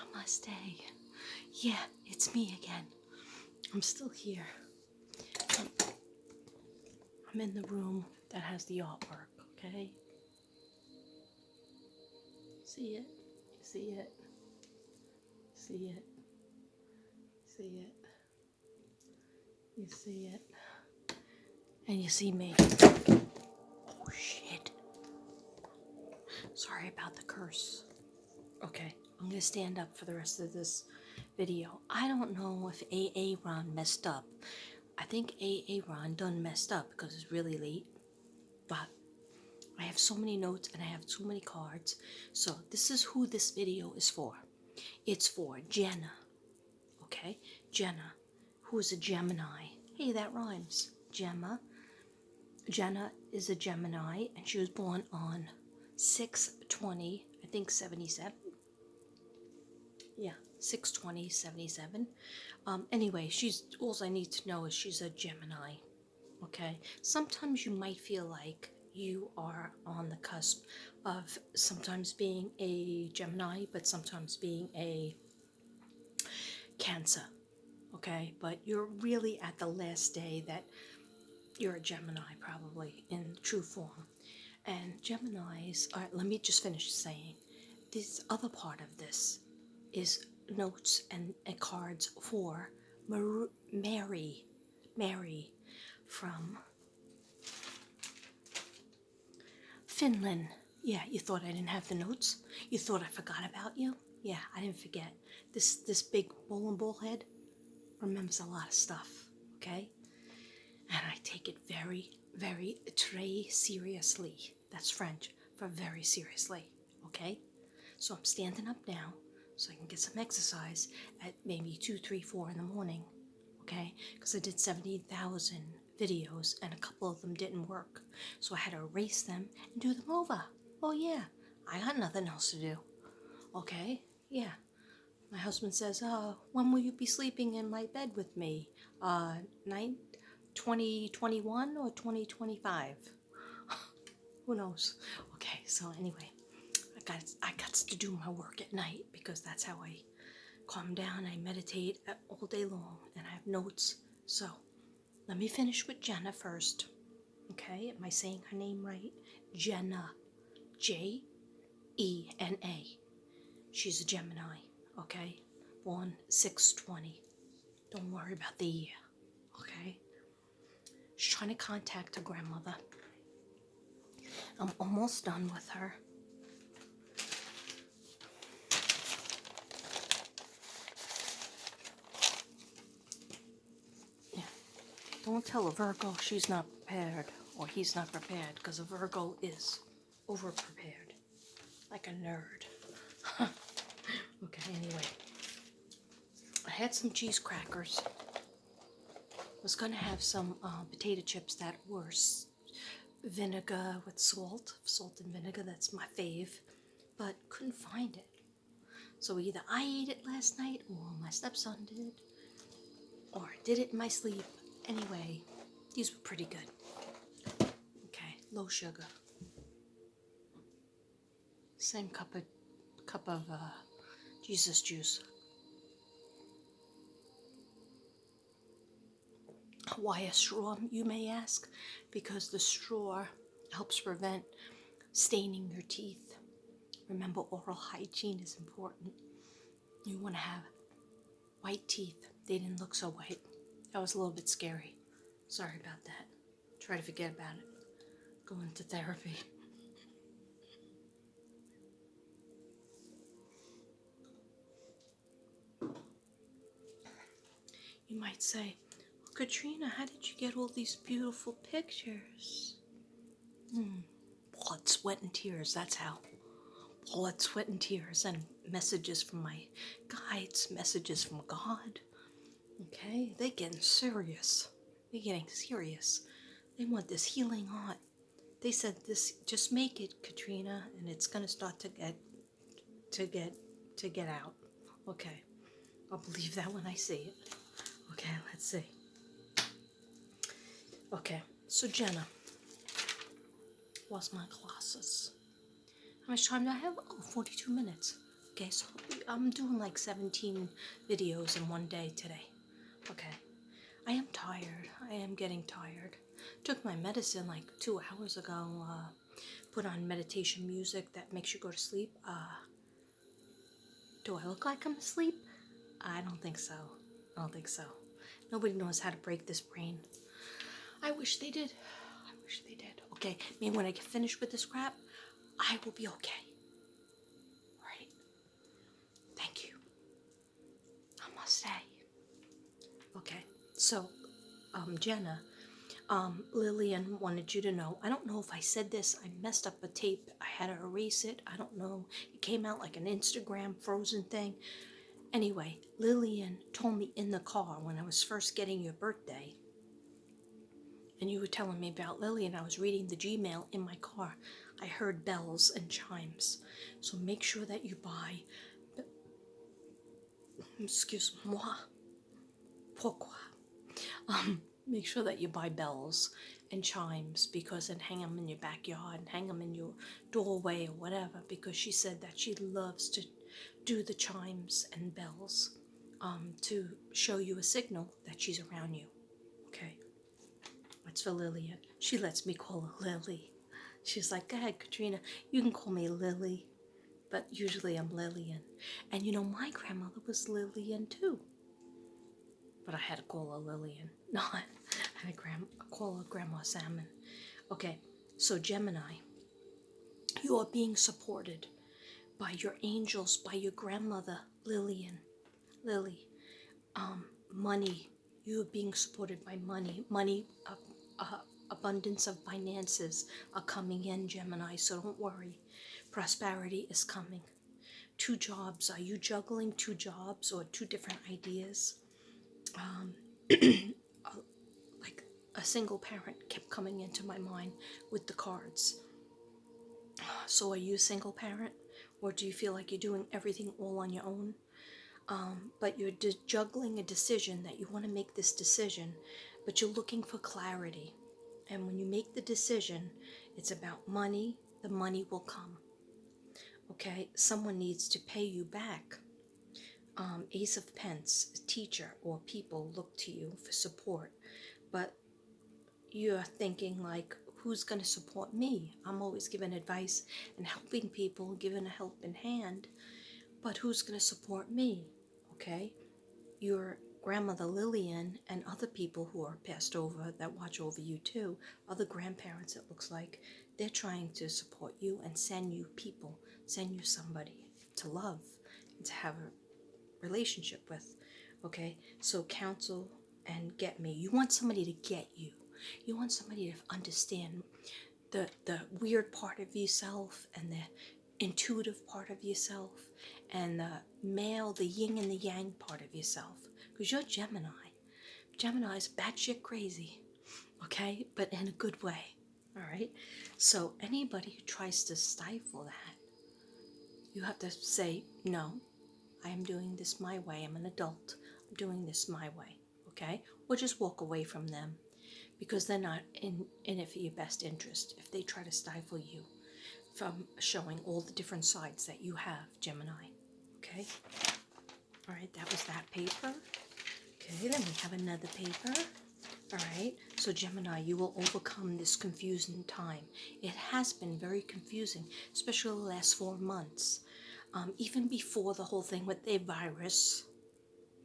Namaste. Yeah, it's me again. I'm still here. I'm in the room that has the artwork, okay? See it? You see it? See it? See it? You see it? And you see me. Oh shit. Sorry about the curse. Okay, I'm gonna stand up for the rest of this video. I don't know if AA Ron messed up. I think AA Ron done messed up because it's really late. But I have so many notes and I have so many cards. So this is who this video is for. It's for Jena. Okay? Jena, who is a Gemini. Hey, that rhymes. Jena is a Gemini and she was born on 6/20, I think 77. Yeah, 6/20/77. Anyway, all I need to know is she's a Gemini. Okay? Sometimes you might feel like you are on the cusp of sometimes being a Gemini, but sometimes being a Cancer. Okay? But you're really at the last day that you're a Gemini, probably, in true form. And Geminis are, let me just finish saying, this other part of this is notes and cards for Mary from Finland. Yeah, you thought I didn't have the notes? You thought I forgot about you? Yeah, I didn't forget. This big bowling ball head remembers a lot of stuff, okay? And I take it very, very très seriously. That's French for very seriously, okay? So I'm standing up now so I can get some exercise at maybe 2, 3, 4 in the morning, okay? Because I did 70,000 videos and a couple of them didn't work. So I had to erase them and do them over. Oh yeah, I got nothing else to do, okay? Yeah. My husband says, when will you be sleeping in my bed with me? 2021 or 2025? Who knows? Okay, so anyway, I got to do my work at night because that's how I calm down. I meditate all day long and I have notes. So let me finish with Jena first. Okay, am I saying her name right? Jena. Jena. She's a Gemini, okay? Born 6/20. Don't worry about the year, okay? She's trying to contact her grandmother. I'm almost done with her. Yeah. Don't tell a Virgo she's not prepared or he's not prepared, because a Virgo is over-prepared, like a nerd. Okay, anyway. I had some cheese crackers. Was gonna have some potato chips that were vinegar with salt and vinegar. That's my fave, but couldn't find it. So either I ate it last night, or my stepson did, or I did it in my sleep. Anyway, these were pretty good. Okay, low sugar. Same cup of Jesus juice. Why a straw, you may ask? Because the straw helps prevent staining your teeth. Remember, oral hygiene is important. You want to have white teeth. They didn't look so white. That was a little bit scary. Sorry about that. Try to forget about it. Go into therapy. You might say, Katrina, how did you get all these beautiful pictures? Blood, sweat, and tears, that's how. Blood, sweat, and tears, and messages from my guides, messages from God. Okay, they're getting serious. They're getting serious. They want this healing art. They said this, just make it, Katrina, and it's gonna start to get out. Okay, I'll believe that when I see it. Okay, let's see. Okay, so Jena. What's my glasses? How much time do I have? Oh, 42 minutes. Okay, so I'm doing like 17 videos in one day today. Okay, I am tired. I am getting tired. Took my medicine like 2 hours ago. Put on meditation music that makes you go to sleep. Do I look like I'm asleep? I don't think so. I don't think so. Nobody knows how to break this brain. I wish they did. I wish they did. Okay, maybe when I get finished with this crap, I will be okay. All right. Thank you. Namaste. Okay, so, Jenna, Lilian wanted you to know. I don't know if I said this. I messed up a tape. I had to erase it. I don't know. It came out like an Instagram frozen thing. Anyway, Lilian told me in the car when I was first getting your birthday, and you were telling me about Lilian. I was reading the Gmail in my car. I heard bells and chimes. So make sure that you buy. Excuse-moi. Pourquoi? Make sure that you buy bells and chimes, because then hang them in your backyard and hang them in your doorway or whatever, because she said that she loves to do the chimes and bells to show you a signal that she's around you. Okay, that's for Lilian. She lets me call her Lily. She's like, go ahead, Katrina, you can call me Lily, but usually I'm Lilian. And you know, my grandmother was Lilian too. But I had to call her Lilian. No, I had to call her Grandma Salmon. Okay, so Gemini, you are being supported by your angels, by your grandmother, Lily. Money, you are being supported by money. Abundance of finances are coming in, Gemini, so don't worry. Prosperity is coming. 2 jobs, are you juggling 2 jobs or 2 different ideas? Like a single parent kept coming into my mind with the cards. So are you a single parent, or do you feel like you're doing everything all on your own? But you're juggling a decision that you want to make this decision, but you're looking for clarity. And when you make the decision, it's about money. The money will come. Okay, someone needs to pay you back. Ace of Pence, a teacher or people look to you for support, but you're thinking like, who's going to support me? I'm always giving advice and helping people, giving a helping hand, but who's going to support me? Okay, your grandmother Lilian and other people who are passed over that watch over you too, other grandparents, it looks like, they're trying to support you and send you people, send you somebody to love and to have a relationship with. Okay, so counsel and get me. You want somebody to get you. You want somebody to understand the weird part of yourself and the intuitive part of yourself and the male, the yin and the yang part of yourself. Because you're Gemini. Gemini is batshit crazy, okay? But in a good way, all right? So anybody who tries to stifle that, you have to say, no, I am doing this my way. I'm an adult. I'm doing this my way, okay? Or just walk away from them, because they're not in it for your best interest if they try to stifle you from showing all the different sides that you have, Gemini. Okay? All right, that was that paper. Okay, then we have another paper. All right, so Gemini, you will overcome this confusing time. It has been very confusing, especially the last 4 months. Even before the whole thing with the virus,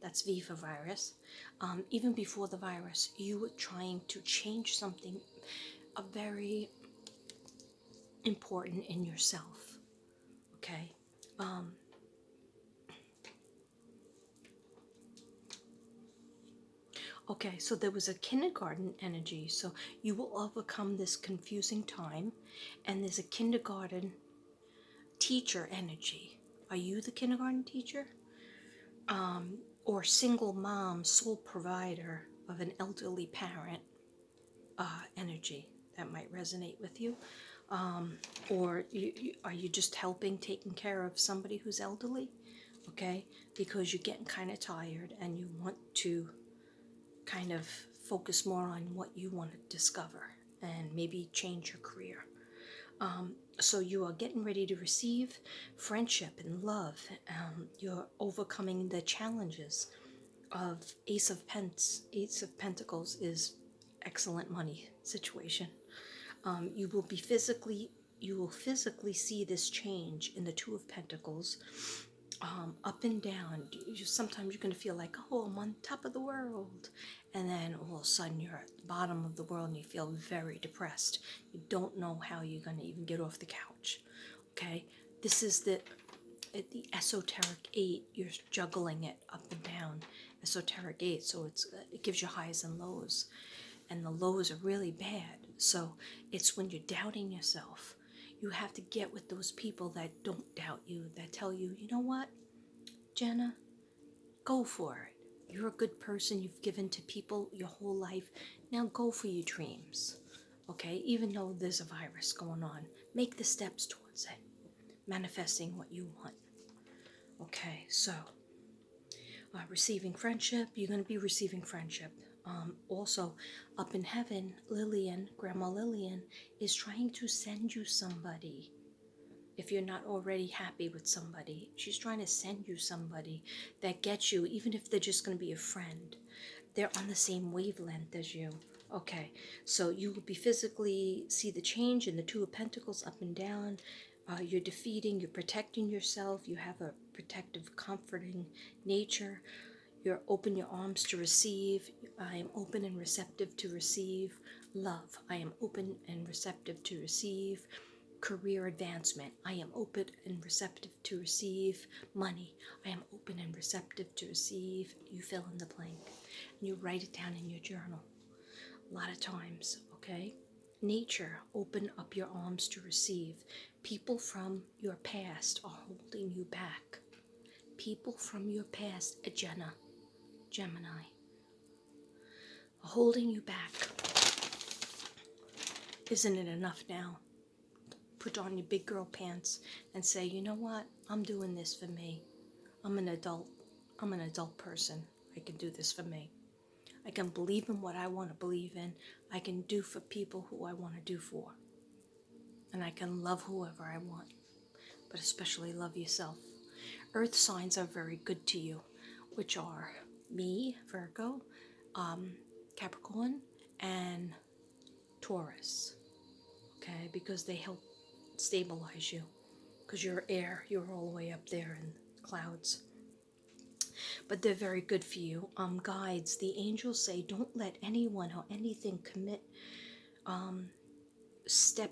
that's V for virus, even before the virus, you were trying to change something very important in yourself, okay? Okay, so there was a kindergarten energy, so you will overcome this confusing time, and there's a kindergarten teacher energy. Are you the kindergarten teacher? Or single mom, sole provider of an elderly parent energy that might resonate with you? Or are you just helping, taking care of somebody who's elderly? Okay, because you're getting kind of tired and you want to kind of focus more on what you want to discover and maybe change your career. So you are getting ready to receive friendship and love. You're overcoming the challenges of Ace of Pentacles is excellent money situation. You will physically see this change in the Two of Pentacles, up and down. Sometimes you're going to feel like, oh, I'm on top of the world. And then all of a sudden you're at the bottom of the world and you feel very depressed. You don't know how you're going to even get off the couch. Okay? This is the esoteric 8. You're juggling it up and down. Esoteric 8. So it gives you highs and lows. And the lows are really bad. So it's when you're doubting yourself. You have to get with those people that don't doubt you, that tell you, you know what, Jena, go for it. You're a good person. You've given to people your whole life. Now go for your dreams. Okay? Even though there's a virus going on, make the steps towards it. Manifesting what you want. Okay, so receiving friendship, you're going to be receiving friendship. Also, up in heaven, Lilian, Grandma Lilian, is trying to send you somebody. If you're not already happy with somebody, she's trying to send you somebody that gets you, even if they're just going to be a friend. They're on the same wavelength as you. Okay, so you will be physically see the change in the Two of Pentacles up and down. You're defeating, you're protecting yourself. You have a protective, comforting nature. You're open your arms to receive. I am open and receptive to receive love. I am open and receptive to receive career advancement. I am open and receptive to receive money. I am open and receptive to receive. You fill in the blank. And you write it down in your journal a lot of times, okay? Nature, open up your arms to receive. People from your past are holding you back. People from your past, Gemini, are holding you back. Isn't it enough now? Put on your big girl pants and say, you know what? I'm doing this for me. I'm an adult. I'm an adult person. I can do this for me. I can believe in what I want to believe in. I can do for people who I want to do for. And I can love whoever I want, but especially love yourself. Earth signs are very good to you, which are me, Virgo, Capricorn, and Taurus. Okay, because they help stabilize you. Because you're air, you're all the way up there in clouds. But they're very good for you. Guides, the angels say, don't let anyone or anything step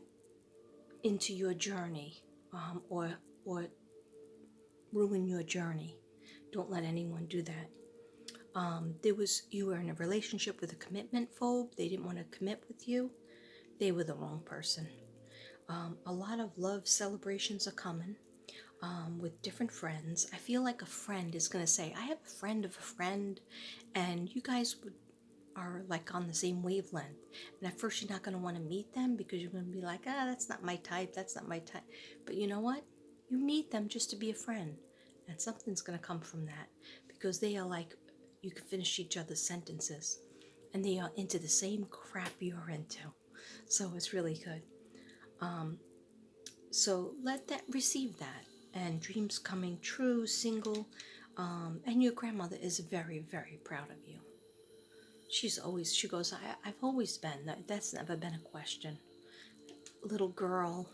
into your journey, or ruin your journey. Don't let anyone do that. You were in a relationship with a commitment phobe. They didn't want to commit with you. They were the wrong person. A lot of love celebrations are coming. With different friends. I feel like a friend is going to say, I have a friend of a friend, and you guys are like on the same wavelength. And at first you're not going to want to meet them because you're going to be like, that's not my type, that's not my type. But you know what? You meet them just to be a friend, and something's going to come from that, because they are like, you can finish each other's sentences, and they are into the same crap you're into. So it's really good. So receive that. And dreams coming true, single. And your grandmother is very, very proud of you. She goes, I've always been, that's never been a question. Little girl,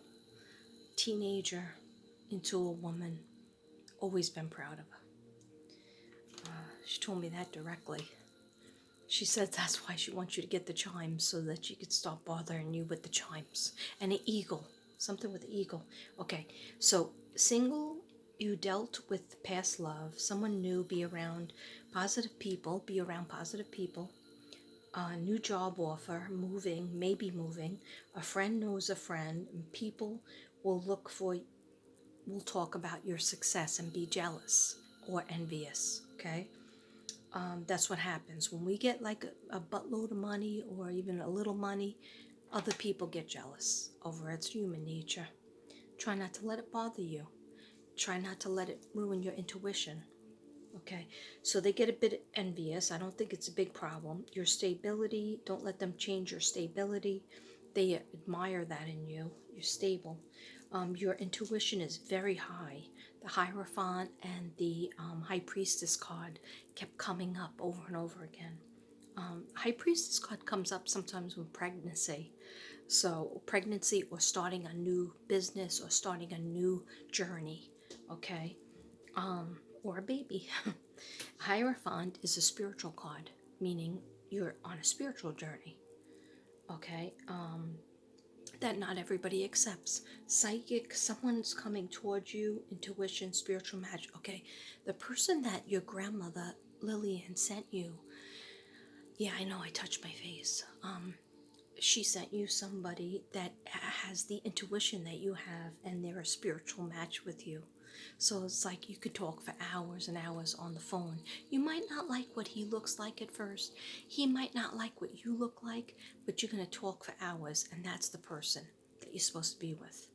teenager, into a woman, always been proud of her. She told me that directly. She said that's why she wants you to get the chimes, so that she could stop bothering you with the chimes. And an eagle, something with the eagle. Okay, so single, you dealt with past love, someone new, be around positive people, new job offer, maybe moving, a friend knows a friend, and people will talk about your success and be jealous or envious, okay? That's what happens. When we get like a buttload of money or even a little money, other people get jealous over it. It's human nature. Try not to let it bother you. Try not to let it ruin your intuition. Okay, so they get a bit envious. I don't think it's a big problem. Your stability, don't let them change your stability. They admire that in you. You're stable. Your intuition is very high. The Hierophant and the High Priestess card kept coming up over and over again. High Priestess card comes up sometimes with pregnancy. So, pregnancy or starting a new business or starting a new journey, okay? Or a baby. Hierophant is a spiritual card, meaning you're on a spiritual journey, okay? That not everybody accepts. Psychic, someone's coming towards you, intuition, spiritual magic. Okay, the person that your grandmother Lilian sent you, yeah, I know I touched my face. She sent you somebody that has the intuition that you have, and they're a spiritual match with you. So it's like you could talk for hours and hours on the phone. You might not like what he looks like at first. He might not like what you look like, but you're going to talk for hours, and that's the person that you're supposed to be with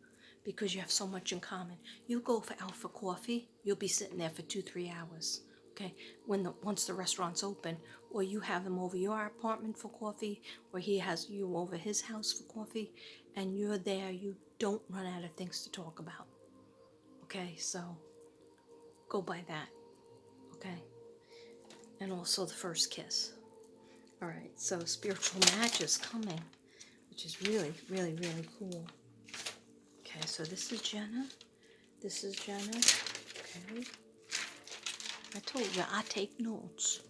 because you have so much in common. You go out for coffee, you'll be sitting there for 2-3 hours. Okay, once the restaurant's open, or you have him over your apartment for coffee, or he has you over his house for coffee, and you're there, you don't run out of things to talk about. Okay, so go by that. Okay, and also the first kiss. All right, so spiritual match is coming, which is really, really, really cool. Okay, so this is Jena. This is Jena. Okay, I told you I take notes.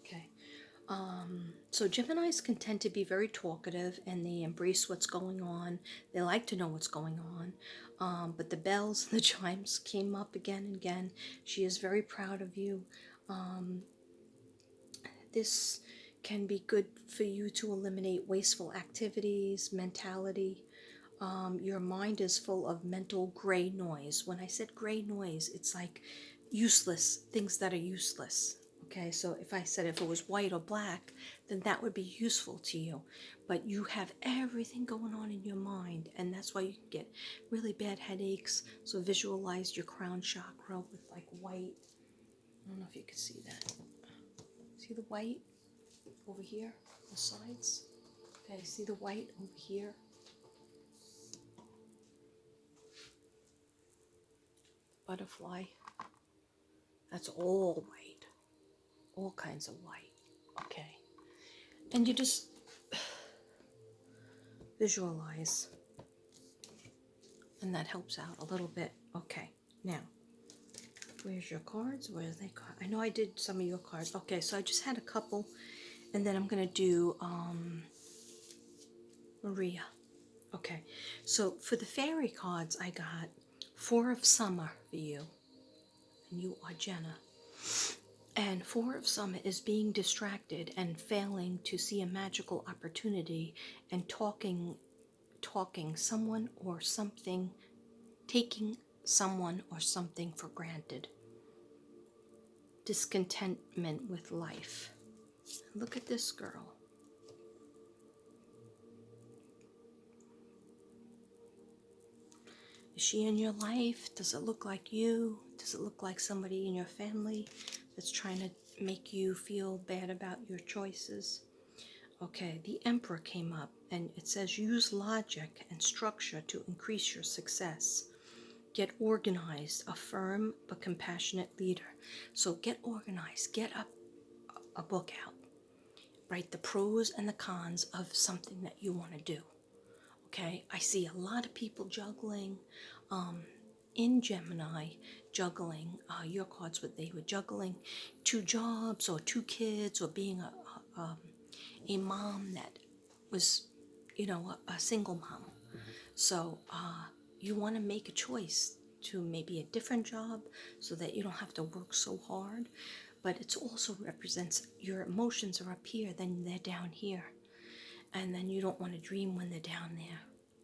Okay. So Geminis can tend to be very talkative and they embrace what's going on. They like to know what's going on. But the bells and the chimes came up again and again. She is very proud of you. This can be good for you to eliminate wasteful activities, mentality. Your mind is full of mental gray noise. When I said gray noise, it's like useless, things that are useless. Okay, so if I said if it was white or black, then that would be useful to you. But you have everything going on in your mind, and that's why you can get really bad headaches. So visualize your crown chakra with like white. I don't know if you can see that. See the white over here, the sides? Okay, see the white over here? Butterfly. That's all white. All kinds of white. Okay. And you just visualize. And that helps out a little bit. Okay. Now, where's your cards? Where's they cards? I know I did some of your cards. Okay, so I just had a couple. And then I'm going to do Maria. Okay. So for the fairy cards, I got 4 of Summer for you. And you are Jena. And 4 of Summer is being distracted and failing to see a magical opportunity and talking someone or something, taking someone or something for granted. Discontentment with life. Look at this girl. Is she in your life? Does it look like you? Does it look like somebody in your family that's trying to make you feel bad about your choices? Okay, the Emperor came up and it says use logic and structure to increase your success. Get organized, a firm but compassionate leader. So get organized, get a book out. Write the pros and the cons of something that you want to do. Okay, I see a lot of people juggling. In Gemini, juggling your cards, what they were juggling 2 jobs or 2 kids or being a mom that was, a single mom. So you want to make a choice to maybe a different job so that you don't have to work so hard. But it also represents your emotions are up here, then they're down here. And then you don't want to dream when they're down there.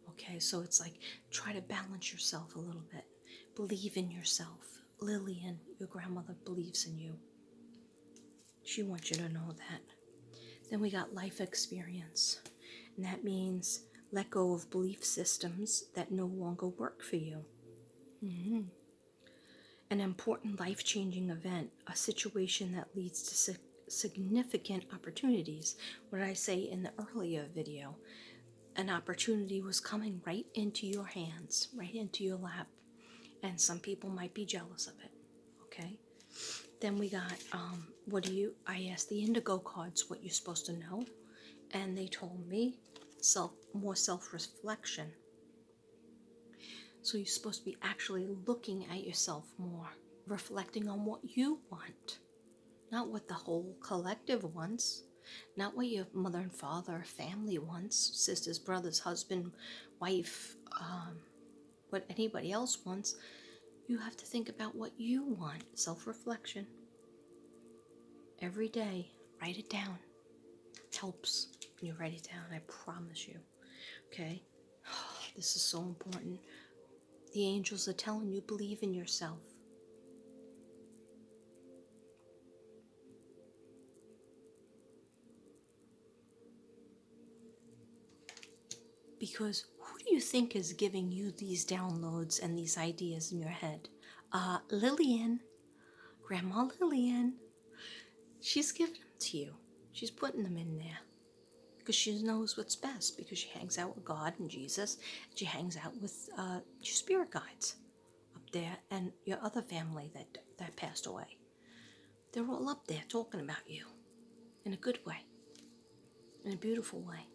Okay, so it's like try to balance yourself a little bit. Believe in yourself. Lilian, your grandmother, believes in you. She wants you to know that. Then we got life experience. And that means let go of belief systems that no longer work for you. An important life-changing event, a situation that leads to significant opportunities. What did I say in the earlier video? an opportunity was coming right into your hands, right into your lap. And some people might be jealous of it. Okay? Then we got, I asked the indigo cards what you're supposed to know. And they told me more self-reflection. So you're supposed to be actually looking at yourself more, reflecting on what you want, not what the whole collective wants, not what your mother and father, family wants, sisters, brothers, husband, wife, what anybody else wants. You have to think about what you want. Self-reflection. Every day, write it down. It helps when you write it down, I promise you. Okay? This is so important. The angels are telling you, believe in yourself. Because who do you think is giving you these downloads and these ideas in your head? Lilian, Grandma Lilian. She's giving them to you. She's putting them in there. Because she knows what's best. Because she hangs out with God and Jesus. She hangs out with your spirit guides up there. And your other family that passed away. They're all up there talking about you. In a good way. In a beautiful way.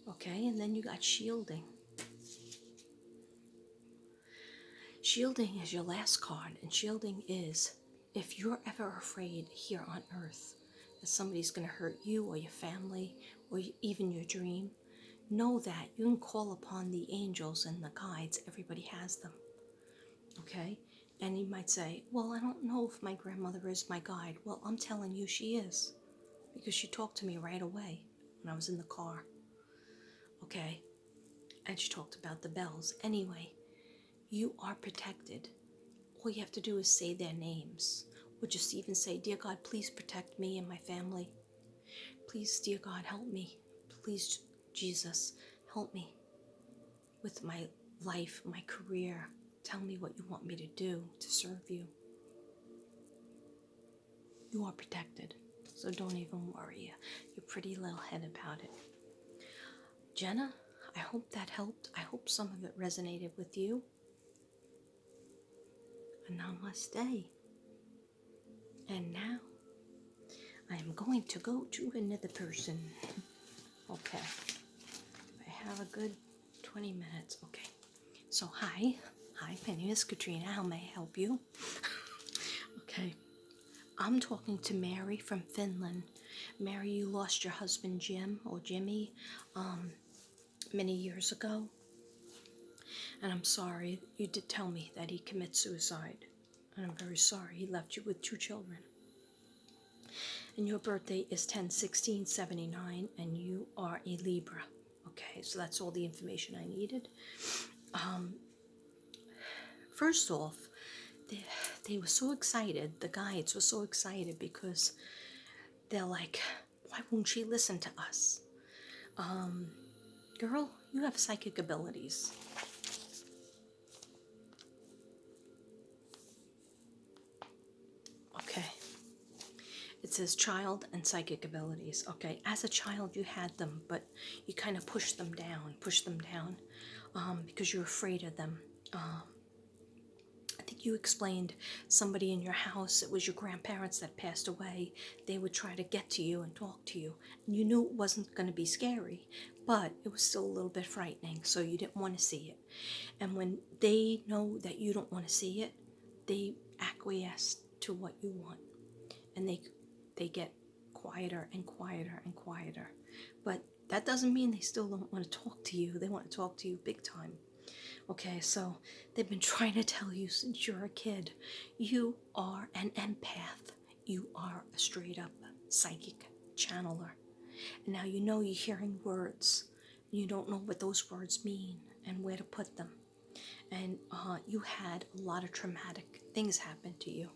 Okay, and then you got shielding. Shielding is your last card, and shielding is if you're ever afraid here on earth that somebody's going to hurt you or your family or even your dream, know that you can call upon the angels and the guides. Everybody has them. Okay? And you might say, well, I don't know if my grandmother is my guide. Well, I'm telling you she is, because she talked to me right away when I was in the car. Okay? And she talked about the bells. Anyway, you are protected. All you have to do is say their names. Or just even say, dear God, please protect me and my family. Please, dear God, help me. Please, Jesus, help me with my life, my career. Tell me what you want me to do to serve you. You are protected. So don't even worry your pretty little head about it. Jena, I hope that helped. I hope some of it resonated with you. Namaste. And now, I am going to go to another person. Okay. I have a good 20 minutes. Okay. So, hi. Hi, my name is Katrina. How may I help you? Okay. I'm talking to Mary from Finland. Mary, you lost your husband Jim or Jimmy many years ago. And I'm sorry, you did tell me that he committed suicide. And I'm very sorry he left you with 2 children. And your birthday is 10/16/79, and you are a Libra. Okay, so that's all the information I needed. First off, they were so excited, the guides were so excited because they're like, why won't she listen to us? Girl, you have psychic abilities. Okay. It says child and psychic abilities. Okay, as a child you had them, but you kind of pushed them down, because you're afraid of them. I think you explained somebody in your house, it was your grandparents that passed away. They would try to get to you and talk to you. And you knew it wasn't going to be scary, but it was still a little bit frightening, so you didn't want to see it. And when they know that you don't want to see it, they acquiesce to what you want. And they get quieter and quieter and quieter. But that doesn't mean they still don't want to talk to you. They want to talk to you big time. Okay, so they've been trying to tell you since you're a kid, you are an empath. You are a straight up psychic channeler. And now you know you're hearing words. You don't know what those words mean and where to put them. And you had a lot of traumatic things happen to you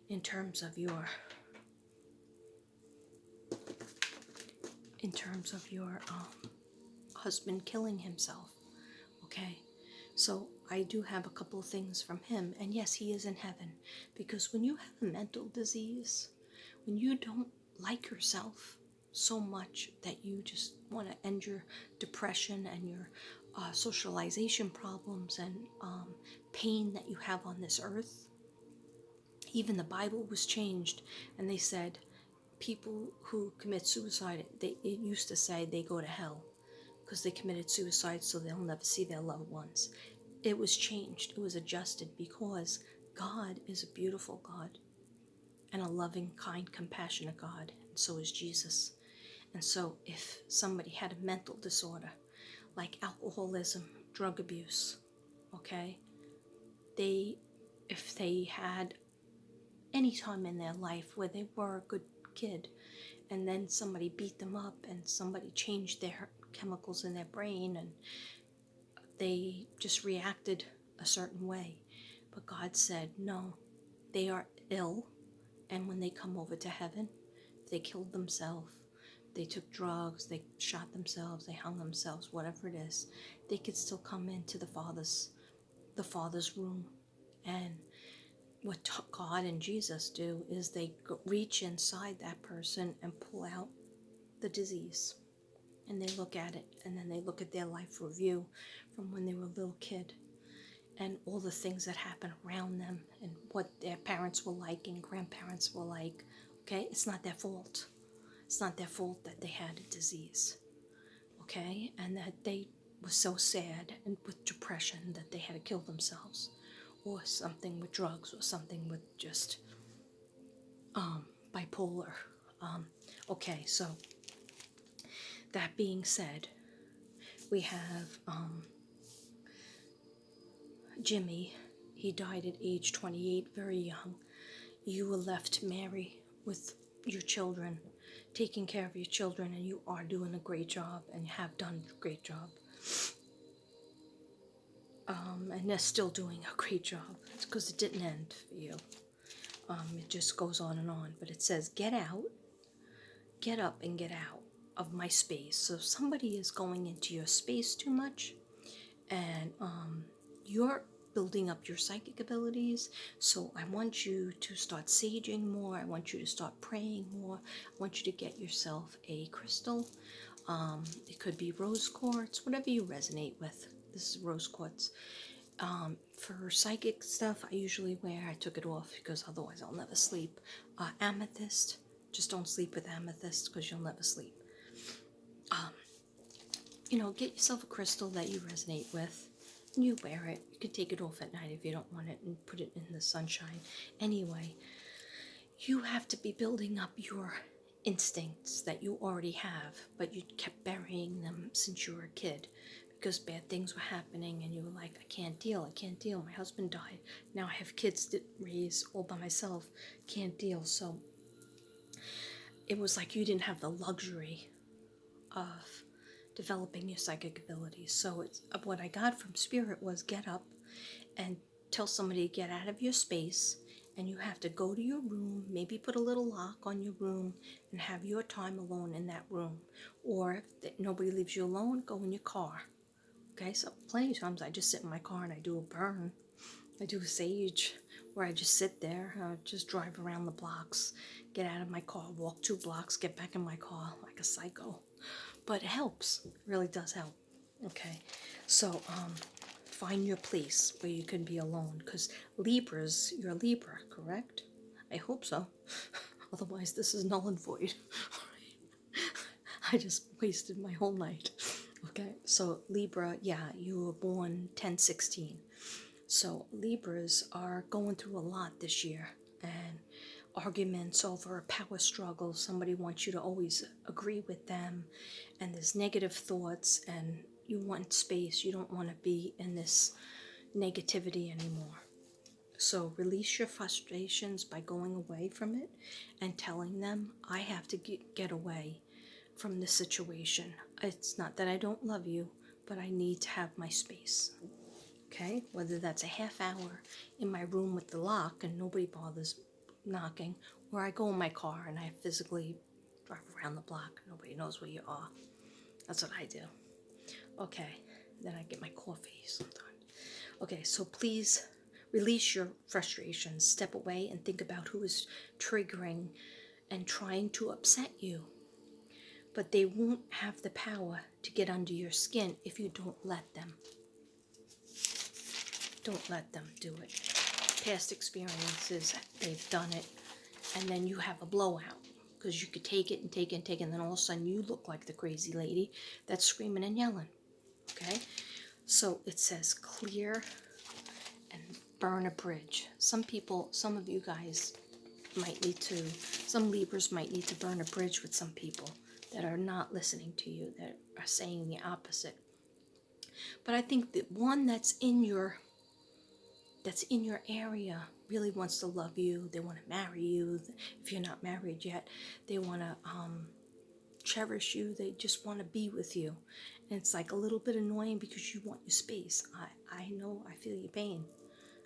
in terms of your husband killing himself. Okay, so I do have a couple of things from him, and yes, he is in heaven, because when you have a mental disease, when you don't like yourself, so much that you just want to end your depression and your socialization problems and pain that you have on this earth. Even the Bible was changed, and they said people who commit suicide, it used to say they go to hell because they committed suicide, so they'll never see their loved ones. It was changed, it was adjusted, because God is a beautiful God and a loving, kind, compassionate God, and so is Jesus. And so if somebody had a mental disorder like alcoholism, drug abuse, okay, if they had any time in their life where they were a good kid and then somebody beat them up and somebody changed their chemicals in their brain and they just reacted a certain way. But God said, no, they are ill, and when they come over to heaven, they killed themselves, they took drugs, they shot themselves, they hung themselves, whatever it is, they could still come into the Father's room. And what God and Jesus do is they reach inside that person and pull out the disease. And they look at it, and then they look at their life review from when they were a little kid and all the things that happened around them and what their parents were like and grandparents were like. Okay, it's not their fault. It's not their fault that they had a disease. Okay, and that they were so sad and with depression that they had to kill themselves, or something with drugs, or something with just bipolar. Okay, so that being said, we have Jimmy. He died at age 28, very young. You were left to marry with your children, taking care of your children, and you are doing a great job and have done a great job. And they're still doing a great job. It's because it didn't end for you. It just goes on and on. But it says, get out, get up and get out of my space. So if somebody is going into your space too much, and you're building up your psychic abilities, so I want you to start saging more. I want you to start praying more. I want you to get yourself a crystal. It could be rose quartz, whatever you resonate with. This is rose quartz. For psychic stuff, I usually wear, I took it off because otherwise I'll never sleep, amethyst. Just don't sleep with amethyst because you'll never sleep. Get yourself a crystal that you resonate with, and you wear it. You can take it off at night if you don't want it and put it in the sunshine. Anyway, you have to be building up your instincts that you already have, but you kept burying them since you were a kid because bad things were happening and you were like, I can't deal. My husband died. Now I have kids to raise all by myself. Can't deal. So it was like you didn't have the luxury of developing your psychic abilities. So what I got from Spirit was get up and tell somebody to get out of your space, and you have to go to your room, maybe put a little lock on your room and have your time alone in that room. Or if nobody leaves you alone, go in your car. Okay, so plenty of times I just sit in my car and I do a burn. I do a sage where I just sit there, just drive around the blocks, get out of my car, walk 2 blocks, get back in my car like a psycho. But it helps. It really does help. Okay, so find your place where you can be alone, because Libras, you're a Libra, correct? I hope so. Otherwise, this is null and void. I just wasted my whole night. Okay, so Libra, yeah, you were born 10/16. So Libras are going through a lot this year, and arguments over a power struggle. Somebody wants you to always agree with them, and there's negative thoughts, and you want space. You don't want to be in this negativity anymore. So release your frustrations by going away from it and telling them, I have to get away from this situation. It's not that I don't love you, but I need to have my space. Okay, whether that's a half hour in my room with the lock and nobody bothers knocking, or I go in my car and I physically drive around the block, nobody knows where you are. That's what I do. Okay, then I get my coffee sometimes. Okay, so please release your frustrations, step away and think about who is triggering and trying to upset you. but they won't have the power to get under your skin if you don't let them. Don't let them do it. Past experiences, they've done it, and then you have a blowout because you could take it and take it and take it, and then all of a sudden you look like the crazy lady that's screaming and yelling. Okay? So it says clear and burn a bridge. Some people, some of you guys might need to, some Libras might need to burn a bridge with some people that are not listening to you, that are saying the opposite. But I think the one that's in your area really wants to love you. They want to marry you. If you're not married yet, they want to cherish you. They just want to be with you. And it's like a little bit annoying because you want your space. I know, I feel your pain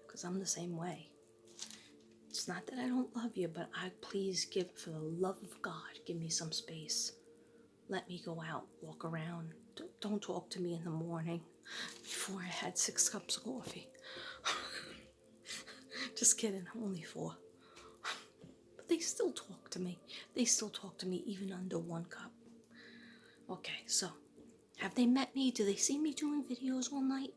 because I'm the same way. It's not that I don't love you, but please give, for the love of God, give me some space. Let me go out, walk around. Don't talk to me in the morning before I had 6 cups of coffee. Just kidding, only 4. But they still talk to me. They still talk to me even under 1 cup. Okay, so have they met me? Do they see me doing videos all night?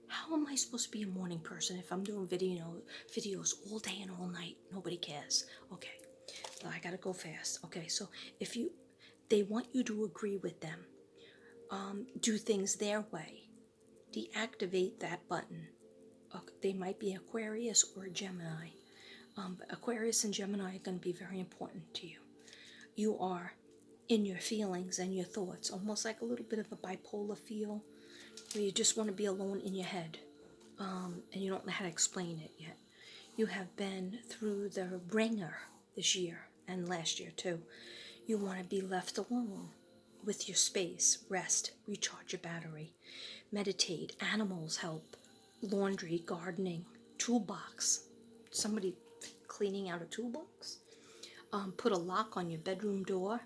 How am I supposed to be a morning person if I'm doing videos all day and all night? Nobody cares. Okay, so I gotta go fast. Okay, so if they want you to agree with them, do things their way, deactivate that button. They might be Aquarius or a Gemini. But Aquarius and Gemini are going to be very important to you. You are in your feelings and your thoughts, almost like a little bit of a bipolar feel, where you just want to be alone in your head, and you don't know how to explain it yet. You have been through the ringer this year and last year too. You want to be left alone with your space, rest, recharge your battery, meditate, animals help, laundry, gardening, toolbox, somebody cleaning out a toolbox, put a lock on your bedroom door.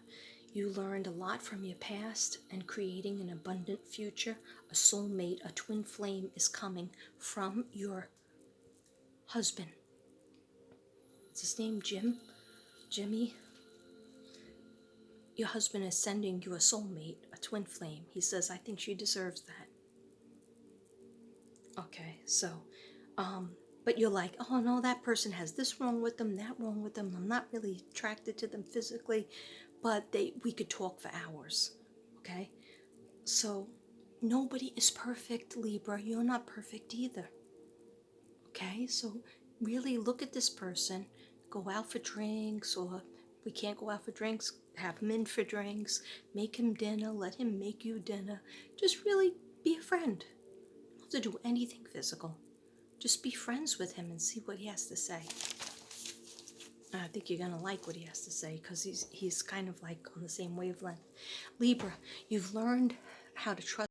You learned a lot from your past and creating an abundant future. A soulmate, a twin flame is coming from your husband. Is his name Jim? Jimmy? Your husband is sending you a soulmate, a twin flame. He says, I think she deserves that. Okay, so, but you're like, oh no, that person has this wrong with them, that wrong with them. I'm not really attracted to them physically, but we could talk for hours. Okay, so nobody is perfect, Libra. You're not perfect either. Okay, so really look at this person, go out for drinks, or we can't go out for drinks, have him in for drinks, make him dinner, let him make you dinner. Just really be a friend. You don't have to do anything physical. Just be friends with him and see what he has to say. I think you're going to like what he has to say because he's kind of like on the same wavelength. Libra, you've learned how to trust